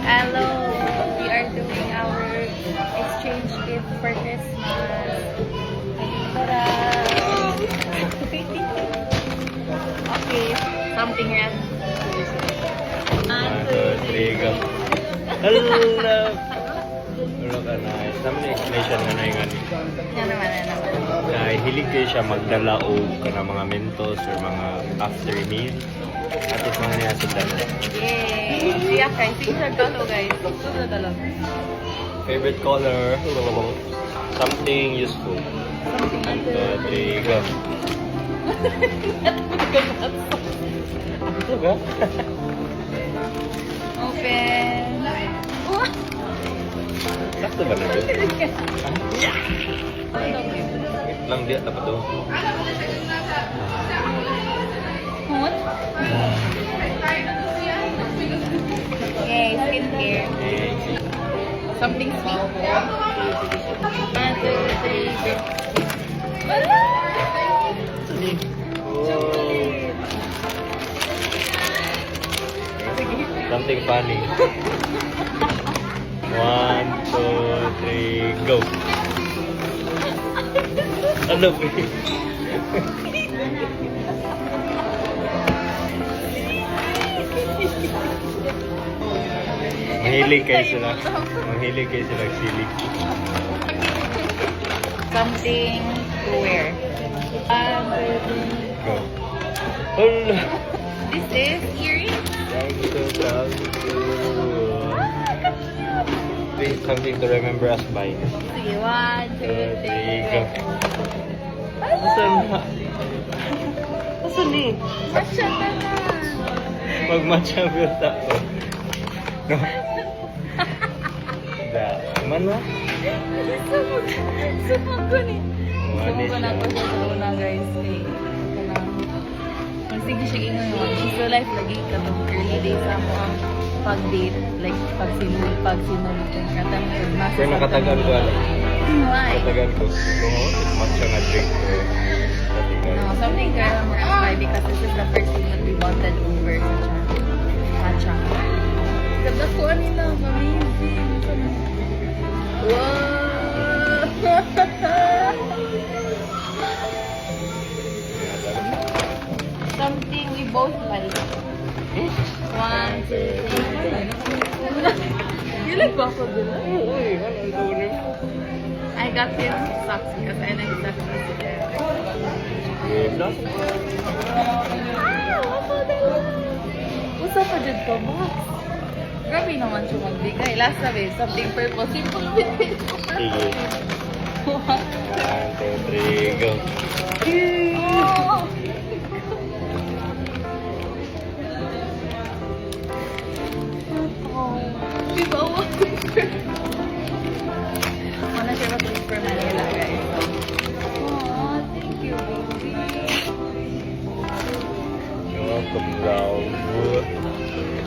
Hello! We are doing our exchange gift for Christmas. Ta-da! Okay, something red. 1, 2, 3, go. Hello! Hello ka na. Naman yung explanation nga na yung ano. Yan naman, yan naman. Na hilig kayo siya magdala o ka ng mga mentos or mga after meal. At is mga niya sa dala. Yay! Siya guys, sige siya galo guys. Susunod na lang. Favorite color? Something useful. 1, 2, 3, go. Ito ba? Open! Wow! Sakto ba na rin? Wait lang di, dapat doon. What? Okay, skincare. Something sweet. 1, 2, 3, go. Wala! Chocolate! Something funny. 1, 2, 3, go. Ano ba yun? Mahilig kayo sila. Mahilig kayo sila sili. Something to wear. Go. Hala! This is earrings. Thank you. Something to remember us by. Sige, 1, 2, 3, go. Asan na? Asan ni? Matcha na na. Mag-matcha built ako. No? Da, mana? Sumag ko ni. Mali Sumag ko na siya. ako sa una guys. Sige siya ingon yun. She's so life lagi ka itong early days sa mga pag-date. Like pag-sinul. Katang mas. Kaya nakatagal ko alam. Why? Nakatagal ko. Oo, matcha na drink ko. No, something girl why because this is the first thing that we wanted over sa matcha. Ganda ko nila, amazing. Wow! Something we both like. 1, 2, 3. You like waffle dinner? Uy, ano doon yun? I got him socks because I like socks. Waffle dinner! Usa pa dyan ka, box. Grabe naman siya magbigay. Last na ba, something purple. Simple bit. Sige. 1, 2, 3, go. Oh! Diba, Mana siya ba for Manila, guys? Oh, thank you, baby. You're welcome, Raul.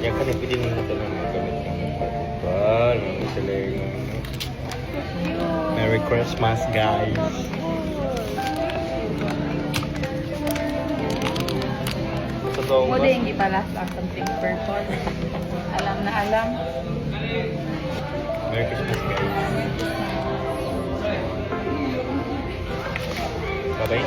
Yan ka rin, pwede nyo na talaga magamit ng pagpapal. Sila yung Merry Christmas, guys. Sa taong Mo din, hindi pala sa something purple. Alam na alam. Merry Christmas, guys. Bye-bye.